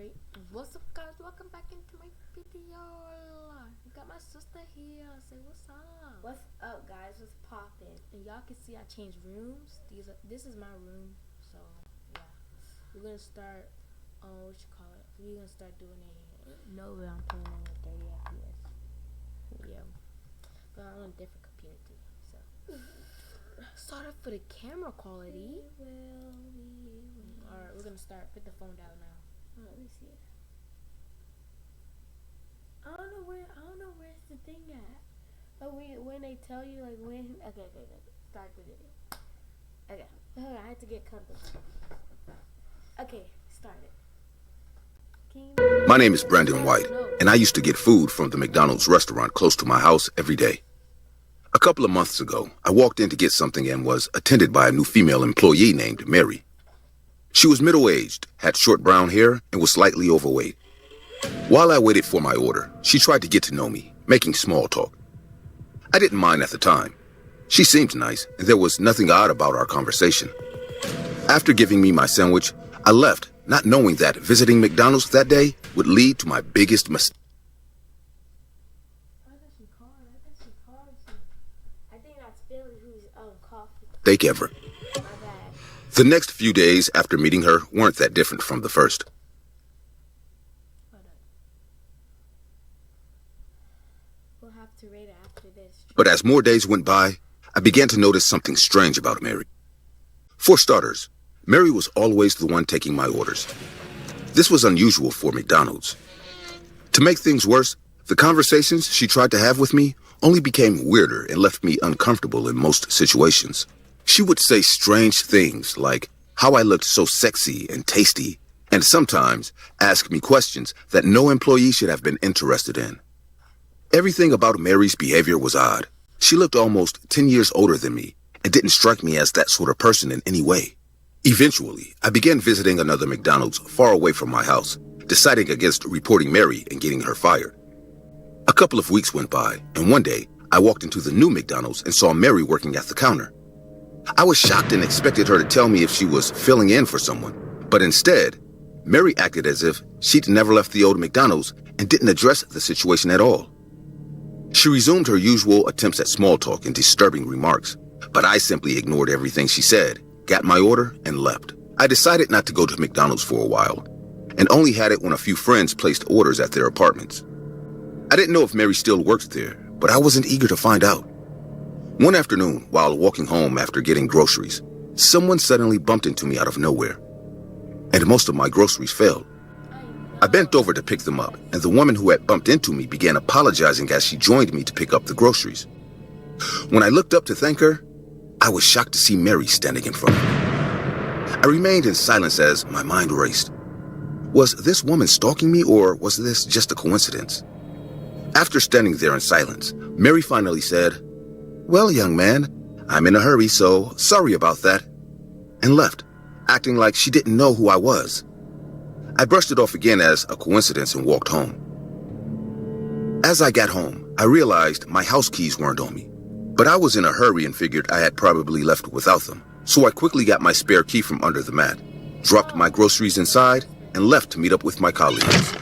Alright, what's up guys? Welcome back into my video. Got my sister here. Say what's up. What's up, guys? What's poppin'? And y'all can see I changed rooms. This is my room. So yeah, we're gonna start. What you call it? We're gonna start doing a Nova. I'm playing on a 30 FPS. Yeah, but I'm on a different computer too. So start off for the camera quality. Alright, we're gonna start. Put the phone down now. Let me see it. I don't know where's the thing at. But when they tell you like when. Okay. Start the video. Okay. I had to get comfortable. Okay, start it. My name is Brandon White, and I used to get food from the McDonald's restaurant close to my house every day. A couple of months ago, I walked in to get something and was attended by a new female employee named Mary. She was middle-aged, had short brown hair, and was slightly overweight. While I waited for my order, she tried to get to know me, making small talk. I didn't mind at the time. She seemed nice, and there was nothing odd about our conversation. After giving me my sandwich, I left, not knowing that visiting McDonald's that day would lead to my biggest mistake I think that's Billy who's coffee. ever. My bad. The next few days after meeting her weren't that different from the first. We'll have to rate it after this. But as more days went by, I began to notice something strange about Mary. For starters, Mary was always the one taking my orders. This was unusual for McDonald's. To make things worse, the conversations she tried to have with me only became weirder and left me uncomfortable in most situations. She would say strange things like how I looked so sexy and tasty, and sometimes ask me questions that no employee should have been interested in. Everything about Mary's behavior was odd. She looked almost 10 years older than me and didn't strike me as that sort of person in any way. Eventually, I began visiting another McDonald's far away from my house, deciding against reporting Mary and getting her fired. A couple of weeks went by, and one day, I walked into the new McDonald's and saw Mary working at the counter. I was shocked and expected her to tell me if she was filling in for someone, but instead, Mary acted as if she'd never left the old McDonald's and didn't address the situation at all. She resumed her usual attempts at small talk and disturbing remarks, but I simply ignored everything she said, got my order, and left. I decided not to go to McDonald's for a while, and only had it when a few friends placed orders at their apartments. I didn't know if Mary still worked there, but I wasn't eager to find out. One afternoon, while walking home after getting groceries, someone suddenly bumped into me out of nowhere, and most of my groceries fell. I bent over to pick them up, and the woman who had bumped into me began apologizing as she joined me to pick up the groceries. When I looked up to thank her, I was shocked to see Mary standing in front of me. I remained in silence as my mind raced. Was this woman stalking me, or was this just a coincidence? After standing there in silence, Mary finally said, "Well, young man, I'm in a hurry, so sorry about that," and left, acting like she didn't know who I was. I brushed it off again as a coincidence and walked home. As I got home, I realized my house keys weren't on me, but I was in a hurry and figured I had probably left without them, so I quickly got my spare key from under the mat, dropped my groceries inside, and left to meet up with my colleagues.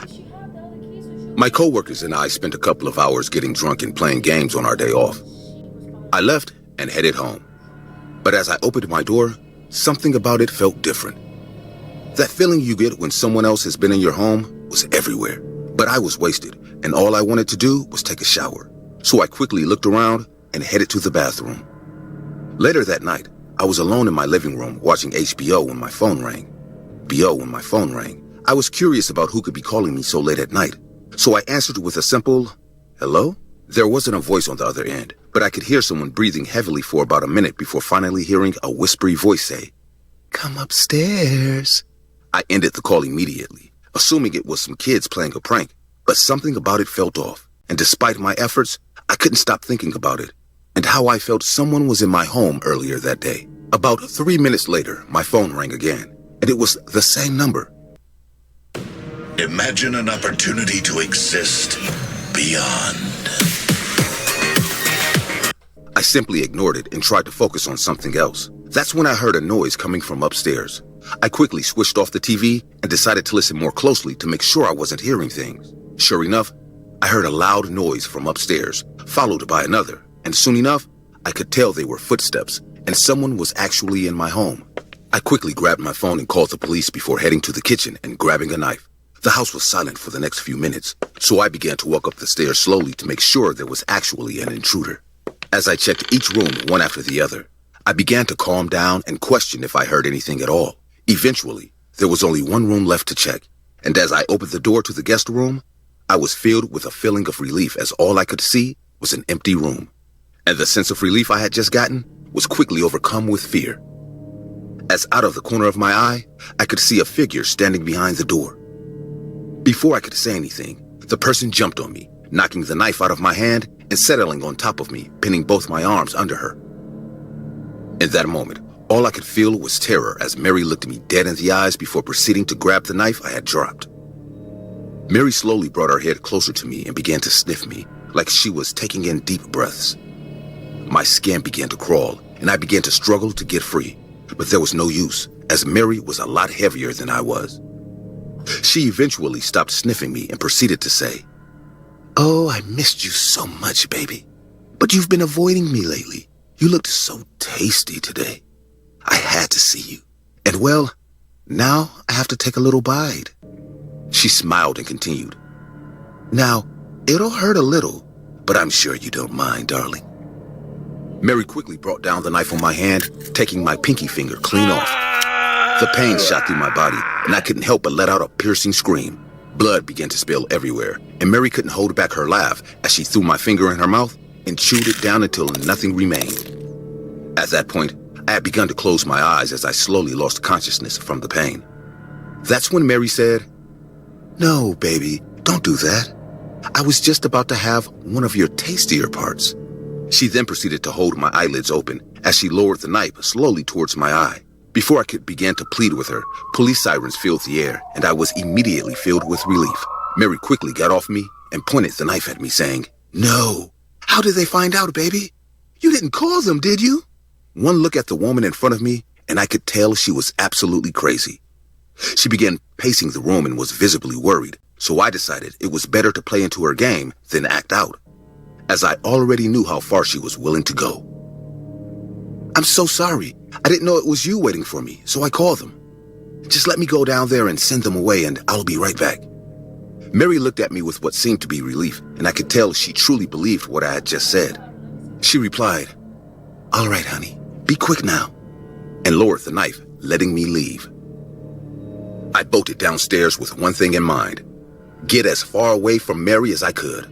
My coworkers and I spent a couple of hours getting drunk and playing games on our day off. I left and headed home. But as I opened my door, something about it felt different. That feeling you get when someone else has been in your home was everywhere. But I was wasted, and all I wanted to do was take a shower. So I quickly looked around and headed to the bathroom. Later that night, I was alone in my living room watching HBO when my phone rang. I was curious about who could be calling me so late at night, so I answered with a simple, "Hello?" There wasn't a voice on the other end, but I could hear someone breathing heavily for about a minute before finally hearing a whispery voice say, "Come upstairs." I ended the call immediately, assuming it was some kids playing a prank, but something about it felt off, and despite my efforts, I couldn't stop thinking about it, and how I felt someone was in my home earlier that day. About 3 minutes later, my phone rang again, and it was the same number. Imagine an opportunity to exist beyond. I simply ignored it and tried to focus on something else. That's when I heard a noise coming from upstairs. I quickly switched off the TV and decided to listen more closely to make sure I wasn't hearing things. Sure enough, I heard a loud noise from upstairs, followed by another, and soon enough, I could tell they were footsteps, and someone was actually in my home. I quickly grabbed my phone and called the police before heading to the kitchen and grabbing a knife. The house was silent for the next few minutes, so I began to walk up the stairs slowly to make sure there was actually an intruder. As I checked each room one after the other, I began to calm down and question if I heard anything at all. Eventually, there was only one room left to check, and as I opened the door to the guest room, I was filled with a feeling of relief as all I could see was an empty room. And the sense of relief I had just gotten was quickly overcome with fear. As out of the corner of my eye, I could see a figure standing behind the door. Before I could say anything, the person jumped on me, knocking the knife out of my hand and settling on top of me, pinning both my arms under her. In that moment, all I could feel was terror as Mary looked me dead in the eyes before proceeding to grab the knife I had dropped. Mary slowly brought her head closer to me and began to sniff me, like she was taking in deep breaths. My skin began to crawl, and I began to struggle to get free, but there was no use, as Mary was a lot heavier than I was. She eventually stopped sniffing me and proceeded to say, "Oh, I missed you so much, baby. But you've been avoiding me lately. You looked so tasty today. I had to see you. And well, now I have to take a little bite." She smiled and continued, "Now, it'll hurt a little, but I'm sure you don't mind, darling." Mary quickly brought down the knife on my hand, taking my pinky finger clean off. The pain shot through my body, and I couldn't help but let out a piercing scream. Blood began to spill everywhere, and Mary couldn't hold back her laugh as she threw my finger in her mouth and chewed it down until nothing remained. At that point, I had begun to close my eyes as I slowly lost consciousness from the pain. That's when Mary said, "No, baby, don't do that. I was just about to have one of your tastier parts." She then proceeded to hold my eyelids open as she lowered the knife slowly towards my eye. Before I could begin to plead with her, police sirens filled the air, and I was immediately filled with relief. Mary quickly got off me and pointed the knife at me, saying, "No. How did they find out, baby? You didn't call them, did you?" One look at the woman in front of me, and I could tell she was absolutely crazy. She began pacing the room and was visibly worried, so I decided it was better to play into her game than act out, as I already knew how far she was willing to go. "I'm so sorry. I didn't know it was you waiting for me, so I called them. Just let me go down there and send them away, and I'll be right back." Mary looked at me with what seemed to be relief, and I could tell she truly believed what I had just said. She replied, "All right, honey, be quick now," and lowered the knife, letting me leave. I bolted downstairs with one thing in mind: get as far away from Mary as I could.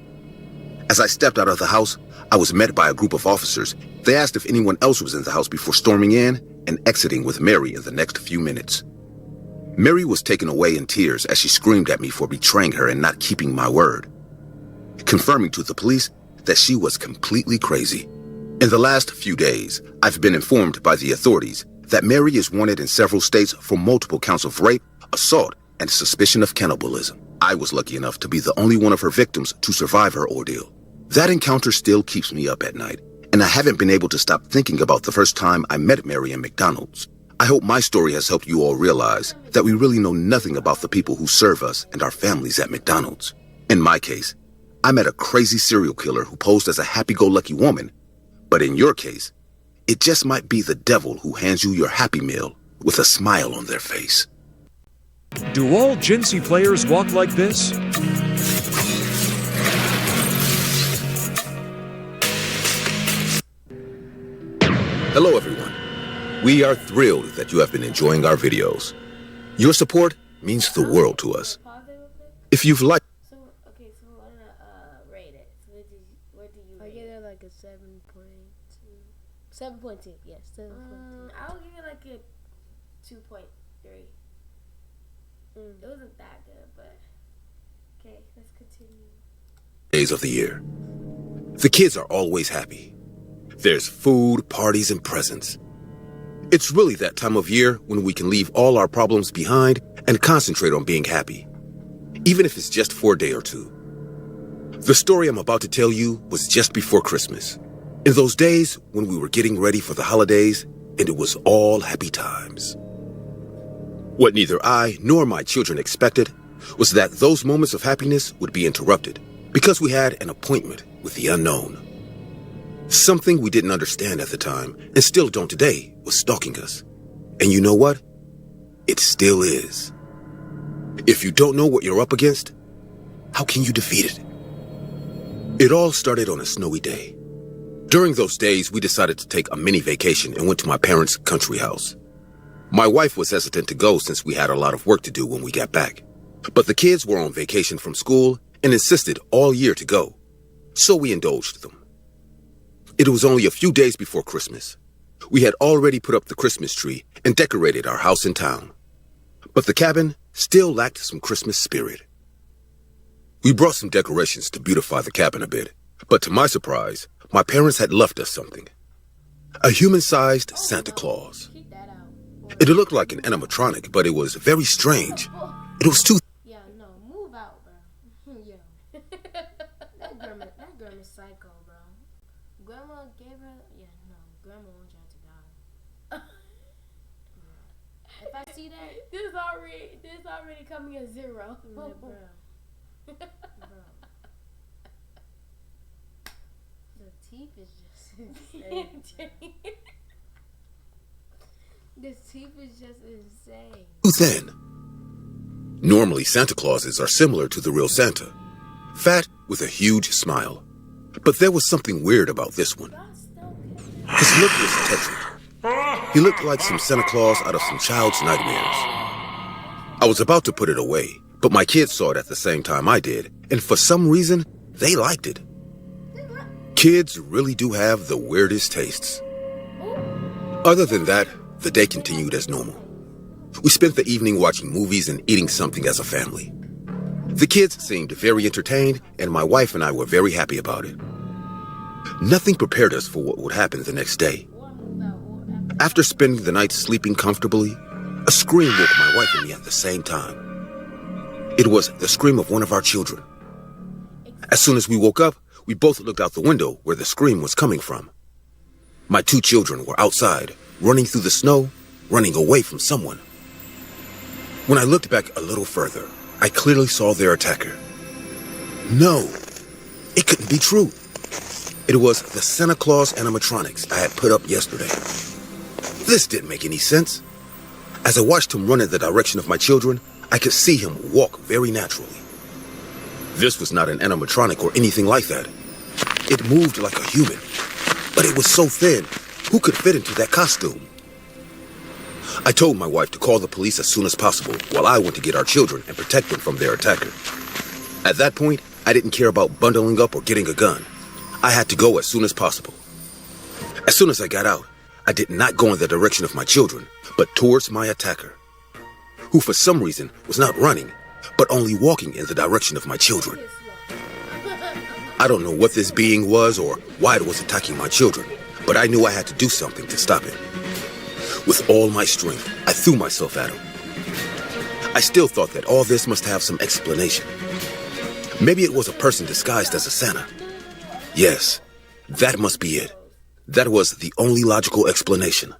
As I stepped out of the house, I was met by a group of officers. They asked if anyone else was in the house before storming in and exiting with Mary in the next few minutes. Mary was taken away in tears as she screamed at me for betraying her and not keeping my word, confirming to the police that she was completely crazy. In the last few days, I've been informed by the authorities that Mary is wanted in several states for multiple counts of rape, assault, and suspicion of cannibalism. I was lucky enough to be the only one of her victims to survive her ordeal. That encounter still keeps me up at night, and I haven't been able to stop thinking about the first time I met Mary in McDonald's. I hope my story has helped you all realize that we really know nothing about the people who serve us and our families at McDonald's. In my case, I met a crazy serial killer who posed as a happy-go-lucky woman, but in your case, it just might be the devil who hands you your Happy Meal with a smile on their face. Do all Jinsey players walk like this? Hello everyone. We are thrilled that you have been enjoying our videos. Your support means the world to us. If you've liked... So, okay, so I want to rate it. So what do you I rate give it? it like a 7.2. 7.2, yes, 7.2. I'll give it like a 2.3. It wasn't that good, but okay, let's continue. days of the year. The kids are always happy. There's food, parties, and presents. It's really that time of year when we can leave all our problems behind and concentrate on being happy, even if it's just for a day or two. The story I'm about to tell you was just before Christmas, in those days when we were getting ready for the holidays and it was all happy times. What neither I nor my children expected was that those moments of happiness would be interrupted because we had an appointment with the unknown. Something we didn't understand at the time, and still don't today, was stalking us. And you know what? It still is. If you don't know what you're up against, how can you defeat it? It all started on a snowy day. During those days, we decided to take a mini vacation and went to my parents' country house. My wife was hesitant to go since we had a lot of work to do when we got back. But the kids were on vacation from school and insisted all year to go. So we indulged them. It was only a few days before Christmas. We had already put up the Christmas tree and decorated our house in town. But the cabin still lacked some Christmas spirit. We brought some decorations to beautify the cabin a bit, but to my surprise, my parents had left us something. A human-sized Santa Claus. Keep that out. It looked like an animatronic, but it was very strange. It was too... Yeah, no, move out, bro. Yeah. That grandma's psycho, bro. Grandma gave her... Yeah, no, grandma wants y'all to die. Yeah. If I see that, this already coming at 0. Yeah, bro. Bro. The teeth is just insane. The teeth is just insane. thin. Normally, Santa Clauses are similar to the real Santa. Fat with a huge smile. But there was something weird about this one. His look was touching. He looked like some Santa Claus out of some child's nightmares. I was about to put it away, but my kids saw it at the same time I did, and for some reason, they liked it. Kids really do have the weirdest tastes. Other than that, the day continued as normal. We spent the evening watching movies and eating something as a family. The kids seemed very entertained, and my wife and I were very happy about it. Nothing prepared us for what would happen the next day. After spending the night sleeping comfortably, a scream woke my wife and me at the same time. It was the scream of one of our children. As soon as we woke up, we both looked out the window where the scream was coming from. My 2 children were outside, running through the snow, running away from someone. When I looked back a little further, I clearly saw their attacker. No, it couldn't be true. It was the Santa Claus animatronics I had put up yesterday. This didn't make any sense. As I watched him run in the direction of my children, I could see him walk very naturally. This was not an animatronic or anything like that. It moved like a human, but it was so thin. Who could fit into that costume? I told my wife to call the police as soon as possible while I went to get our children and protect them from their attacker. At that point, I didn't care about bundling up or getting a gun. I had to go as soon as possible. As soon as I got out, I did not go in the direction of my children, but towards my attacker, who for some reason was not running, but only walking in the direction of my children. I don't know what this being was or why it was attacking my children, but I knew I had to do something to stop it. With all my strength, I threw myself at him. I still thought that all this must have some explanation. Maybe it was a person disguised as a Santa. Yes, that must be it. That was the only logical explanation.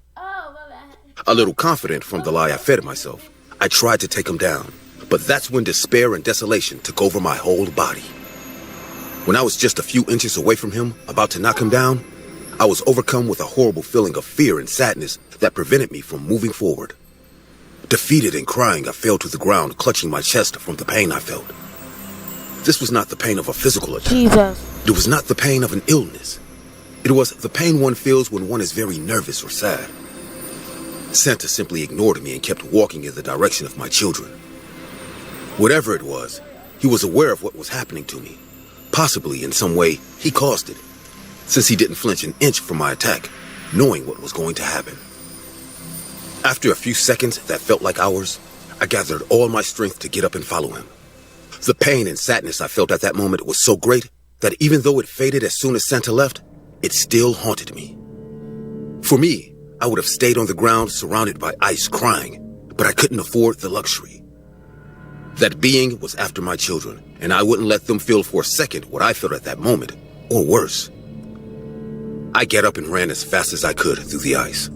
A little confident from the lie I fed myself, I tried to take him down, but that's when despair and desolation took over my whole body. When I was just a few inches away from him, about to knock him down, I was overcome with a horrible feeling of fear and sadness that prevented me from moving forward. Defeated and crying, I fell to the ground, clutching my chest from the pain I felt. This was not the pain of a physical attack. Jesus. It was not the pain of an illness. It was the pain one feels when one is very nervous or sad. Santa simply ignored me and kept walking in the direction of my children. Whatever it was, he was aware of what was happening to me. Possibly in some way, he caused it, since he didn't flinch an inch from my attack, knowing what was going to happen. After a few seconds that felt like hours, I gathered all my strength to get up and follow him. The pain and sadness I felt at that moment was so great that even though it faded as soon as Santa left, it still haunted me. For me, I would have stayed on the ground surrounded by ice crying, but I couldn't afford the luxury. That being was after my children, and I wouldn't let them feel for a second what I felt at that moment, or worse. I got up and ran as fast as I could through the ice.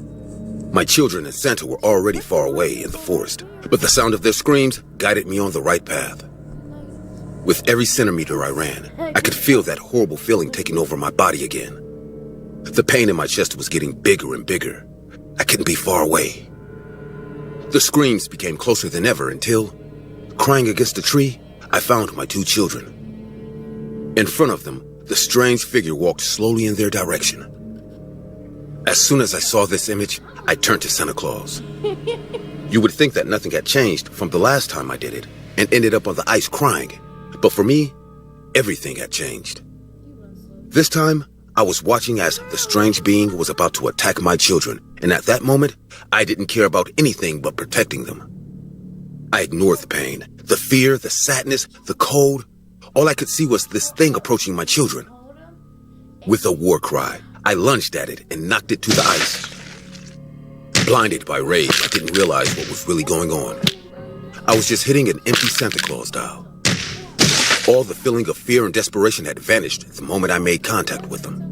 My children and Santa were already far away in the forest, but the sound of their screams guided me on the right path. With every centimeter I ran, I could feel that horrible feeling taking over my body again. The pain in my chest was getting bigger and bigger. I couldn't be far away. The screams became closer than ever until, crying against a tree, I found my 2 children. In front of them, the strange figure walked slowly in their direction. As soon as I saw this image, I turned to Santa Claus. You would think that nothing had changed from the last time I did it and ended up on the ice crying. But for me, everything had changed. This time, I was watching as the strange being was about to attack my children, and at that moment, I didn't care about anything but protecting them. I ignored the pain, the fear, the sadness, the cold. All I could see was this thing approaching my children. With a war cry, I lunged at it and knocked it to the ice. Blinded by rage, I didn't realize what was really going on. I was just hitting an empty Santa Claus doll. All the feeling of fear and desperation had vanished the moment I made contact with them.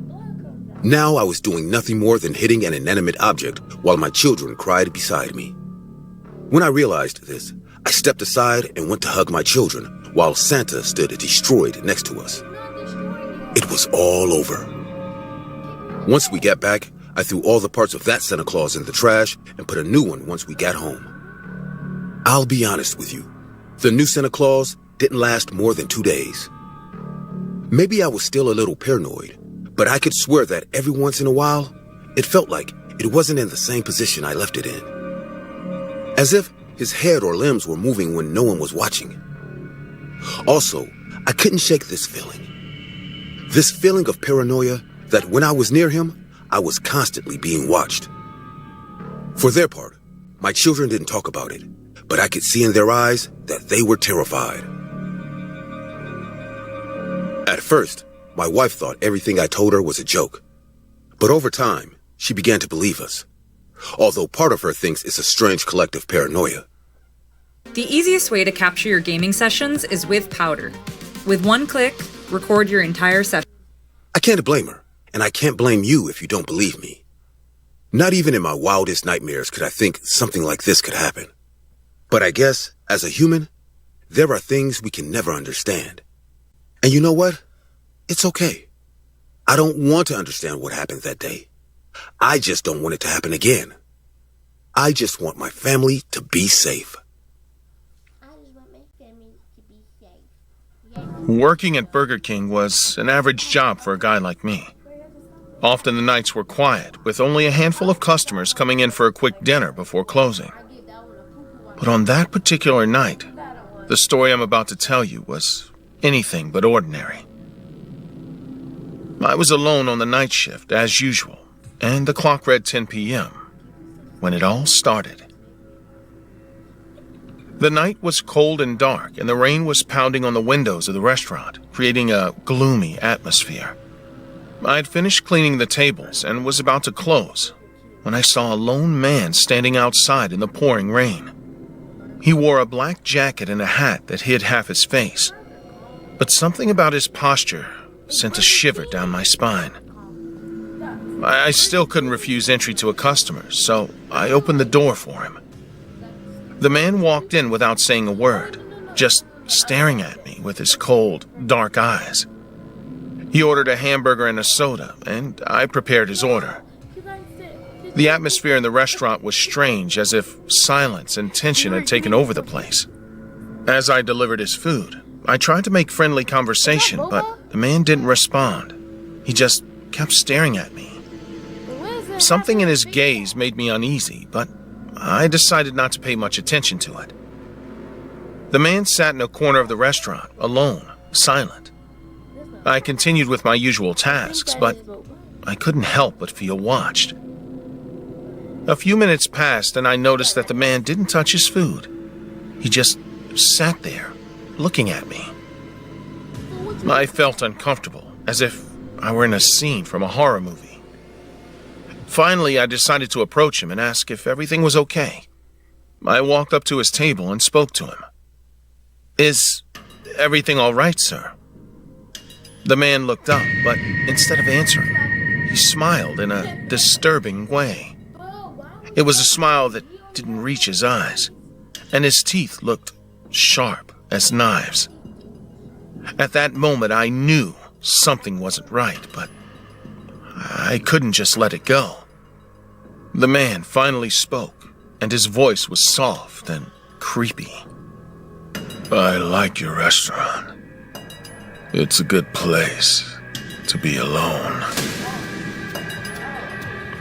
Now I was doing nothing more than hitting an inanimate object while my children cried beside me. When I realized this, I stepped aside and went to hug my children while Santa stood destroyed next to us. It was all over. Once we got back, I threw all the parts of that Santa Claus in the trash and put a new one once we got home. I'll be honest with you. The new Santa Claus didn't last more than 2 days. Maybe I was still a little paranoid, but I could swear that every once in a while, it felt like it wasn't in the same position I left it in. As if his head or limbs were moving when no one was watching. Also, I couldn't shake this feeling. This feeling of paranoia that when I was near him, I was constantly being watched. For their part, my children didn't talk about it, but I could see in their eyes that they were terrified. At first, my wife thought everything I told her was a joke. But over time, she began to believe us. Although part of her thinks it's a strange collective paranoia. The easiest way to capture your gaming sessions is with Powder. With one click, record your entire session. I can't blame her, and I can't blame you if you don't believe me. Not even in my wildest nightmares could I think something like this could happen. But I guess, as a human, there are things we can never understand. And you know what? It's okay. I don't want to understand what happened that day. I just don't want it to happen again. I just want my family to be safe. I just want my family to be safe. Working at Burger King was an average job for a guy like me. Often the nights were quiet, with only a handful of customers coming in for a quick dinner before closing. But on that particular night, the story I'm about to tell you was anything but ordinary. I was alone on the night shift, as usual, and the clock read 10 p.m. when it all started. The night was cold and dark, and the rain was pounding on the windows of the restaurant, creating a gloomy atmosphere. I had finished cleaning the tables and was about to close when I saw a lone man standing outside in the pouring rain. He wore a black jacket and a hat that hid half his face, but something about his posture sent a shiver down my spine. I still couldn't refuse entry to a customer, so I opened the door for him. The man walked in without saying a word, just staring at me with his cold, dark eyes. He ordered a hamburger and a soda, and I prepared his order. The atmosphere in the restaurant was strange, as if silence and tension had taken over the place. As I delivered his food, I tried to make friendly conversation, but the man didn't respond. He just kept staring at me. Something in his gaze made me uneasy, but I decided not to pay much attention to it. The man sat in a corner of the restaurant, alone, silent. I continued with my usual tasks, but I couldn't help but feel watched. A few minutes passed, and I noticed that the man didn't touch his food. He just sat there, looking at me. I felt uncomfortable, as if I were in a scene from a horror movie. Finally, I decided to approach him and ask if everything was okay. I walked up to his table and spoke to him. "Is everything all right, sir?" The man looked up, but instead of answering, he smiled in a disturbing way. It was a smile that didn't reach his eyes, and his teeth looked sharp as knives. At that moment, I knew something wasn't right, but I couldn't just let it go. The man finally spoke, and his voice was soft and creepy. I like your restaurant. It's a good place to be alone.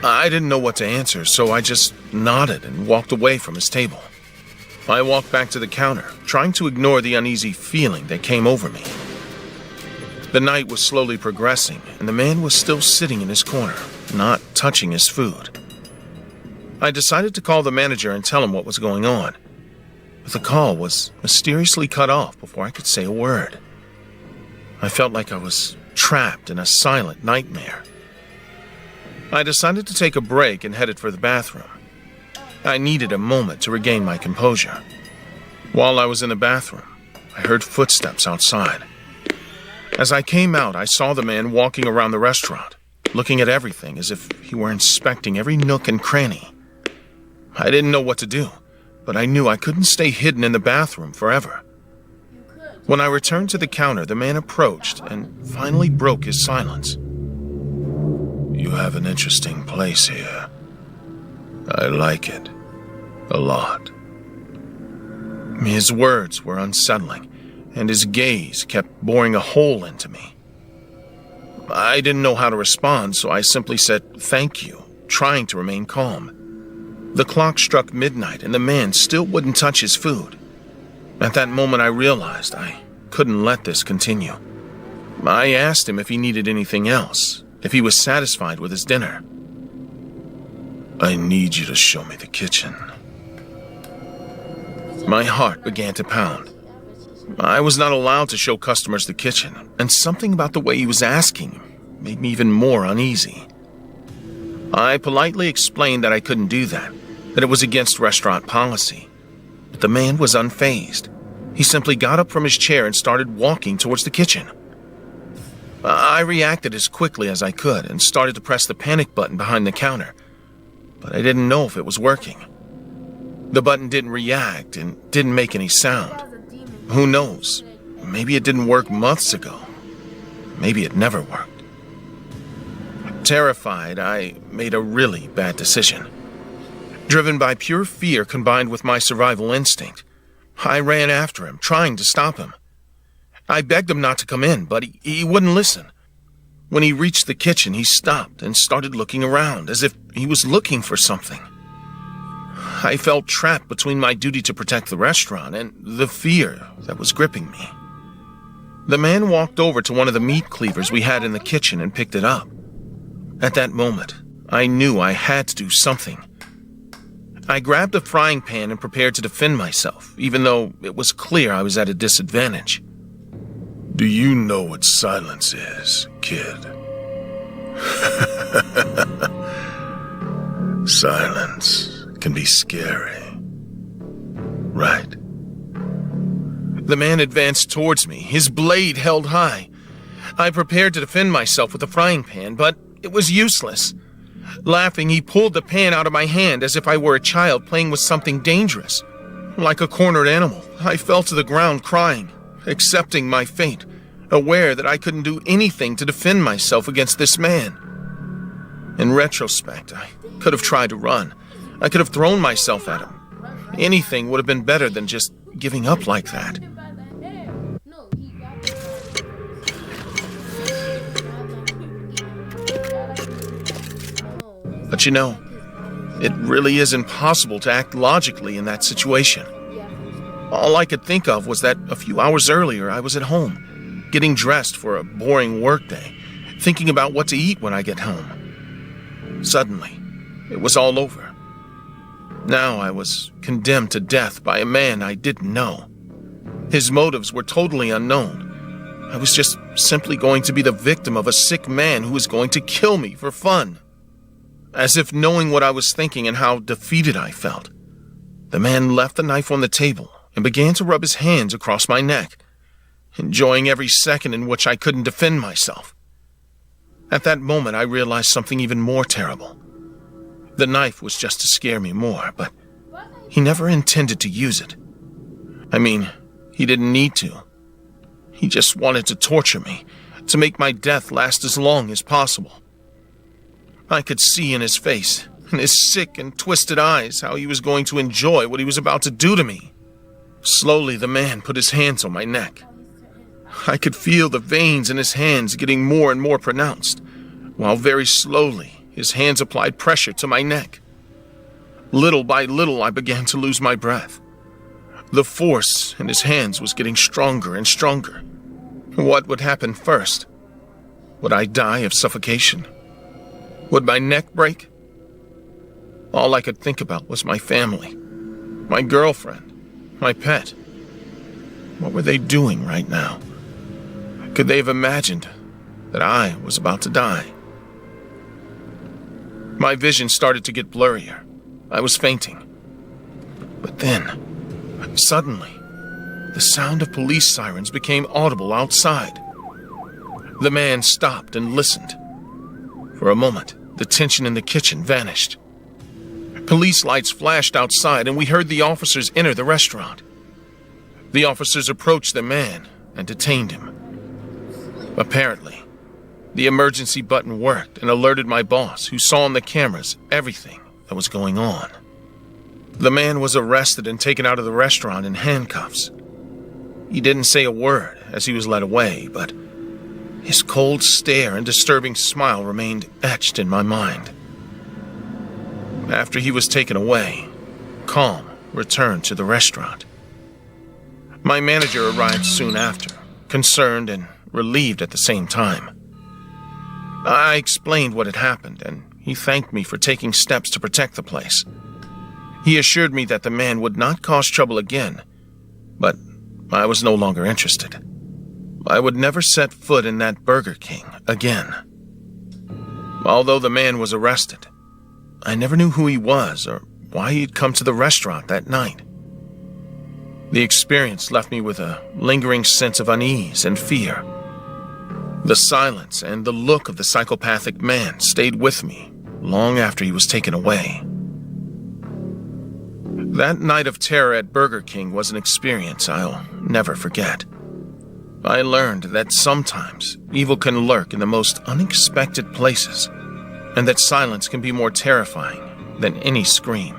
I didn't know what to answer, so I just nodded and walked away from his table. I walked back to the counter, trying to ignore the uneasy feeling that came over me. The night was slowly progressing, and the man was still sitting in his corner, not touching his food. I decided to call the manager and tell him what was going on, but the call was mysteriously cut off before I could say a word. I felt like I was trapped in a silent nightmare. I decided to take a break and headed for the bathroom. I needed a moment to regain my composure. While I was in the bathroom, I heard footsteps outside. As I came out, I saw the man walking around the restaurant, looking at everything as if he were inspecting every nook and cranny. I didn't know what to do, but I knew I couldn't stay hidden in the bathroom forever. When I returned to the counter, the man approached and finally broke his silence. You have an interesting place here. I like it. A lot. His words were unsettling, and his gaze kept boring a hole into me. I didn't know how to respond, so I simply said thank you, trying to remain calm. The clock struck midnight, and the man still wouldn't touch his food. At that moment, I realized I couldn't let this continue. I asked him if he needed anything else, if he was satisfied with his dinner. I need you to show me the kitchen. My heart began to pound. I was not allowed to show customers the kitchen, and something about the way he was asking made me even more uneasy. I politely explained that I couldn't do that it was against restaurant policy. But the man was unfazed. He simply got up from his chair and started walking towards the kitchen. I reacted as quickly as I could and started to press the panic button behind the counter, but I didn't know if it was working. The button didn't react and didn't make any sound. Who knows? Maybe it didn't work months ago. Maybe it never worked. Terrified, I made a really bad decision. Driven by pure fear combined with my survival instinct, I ran after him, trying to stop him. I begged him not to come in, but he wouldn't listen. When he reached the kitchen, he stopped and started looking around, as if he was looking for something. I felt trapped between my duty to protect the restaurant and the fear that was gripping me. The man walked over to one of the meat cleavers we had in the kitchen and picked it up. At that moment, I knew I had to do something. I grabbed a frying pan and prepared to defend myself, even though it was clear I was at a disadvantage. Do you know what silence is, kid? Silence can be scary. Right? The man advanced towards me, his blade held high. I prepared to defend myself with the frying pan, but it was useless. Laughing, he pulled the pan out of my hand as if I were a child playing with something dangerous. Like a cornered animal, I fell to the ground crying, accepting my fate, aware that I couldn't do anything to defend myself against this man. In retrospect, I could have tried to run. I could have thrown myself at him. Anything would have been better than just giving up like that. But you know, it really is impossible to act logically in that situation. All I could think of was that a few hours earlier I was at home, getting dressed for a boring workday, thinking about what to eat when I get home. Suddenly, it was all over. Now I was condemned to death by a man I didn't know. His motives were totally unknown. I was just simply going to be the victim of a sick man who was going to kill me for fun. As if knowing what I was thinking and how defeated I felt, the man left the knife on the table and began to rub his hands across my neck, enjoying every second in which I couldn't defend myself. At that moment, I realized something even more terrible. The knife was just to scare me more, but he never intended to use it. I mean, he didn't need to. He just wanted to torture me, to make my death last as long as possible. I could see in his face, in his sick and twisted eyes, how he was going to enjoy what he was about to do to me. Slowly, the man put his hands on my neck. I could feel the veins in his hands getting more and more pronounced, while very slowly, his hands applied pressure to my neck. Little by little, I began to lose my breath. The force in his hands was getting stronger and stronger. What would happen first? Would I die of suffocation? Would my neck break? All I could think about was my family, my girlfriend, my pet. What were they doing right now? Could they have imagined that I was about to die? My vision started to get blurrier. I was fainting. But then, suddenly, the sound of police sirens became audible outside. The man stopped and listened. For a moment, the tension in the kitchen vanished. Police lights flashed outside, and we heard the officers enter the restaurant. The officers approached the man and detained him. Apparently, the emergency button worked and alerted my boss, who saw on the cameras everything that was going on. The man was arrested and taken out of the restaurant in handcuffs. He didn't say a word as he was led away, but his cold stare and disturbing smile remained etched in my mind. After he was taken away, calm returned to the restaurant. My manager arrived soon after, concerned and relieved at the same time. I explained what had happened, and he thanked me for taking steps to protect the place. He assured me that the man would not cause trouble again, but I was no longer interested. I would never set foot in that Burger King again. Although the man was arrested, I never knew who he was or why he'd come to the restaurant that night. The experience left me with a lingering sense of unease and fear. The silence and the look of the psychopathic man stayed with me long after he was taken away. That night of terror at Burger King was an experience I'll never forget. I learned that sometimes evil can lurk in the most unexpected places, and that silence can be more terrifying than any scream.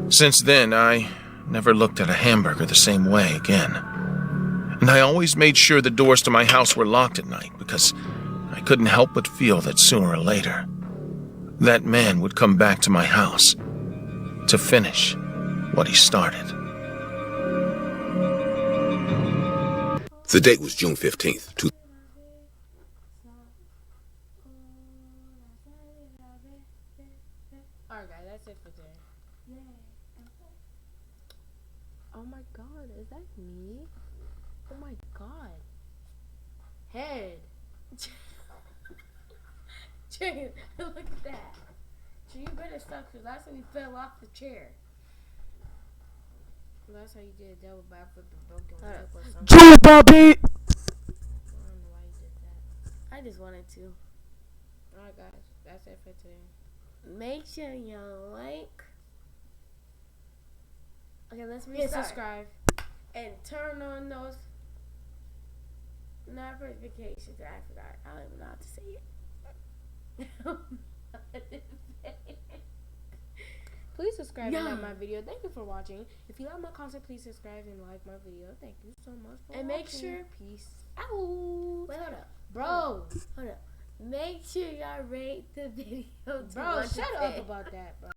Since then, I never looked at a hamburger the same way again. And I always made sure the doors to my house were locked at night because I couldn't help but feel that sooner or later, that man would come back to my house to finish what he started. The date was June 15th, Alright guys, that's it for today. Oh my god, is that me? Oh my god. Head. Jane, look at that. So you better stop, because last time you fell off the chair. That's how you did a double backflip and broke your leg or something. June, Bobby! I don't know why you did that. I just wanted to. Alright guys, that's it for today. Make sure you like. Okay, let's Hit restart. subscribe. And turn on those notifications. I forgot. I don't even know how to say it. Please subscribe and Yeah. like my video. Thank you for watching. If you like my content, please subscribe and like my video. Thank you so much for And watching. make sure. Peace Ow. out. Wait, hold up. Bro. Hold up. Make sure y'all rate the video. to Bro, 1 to shut 10. up about that, bro.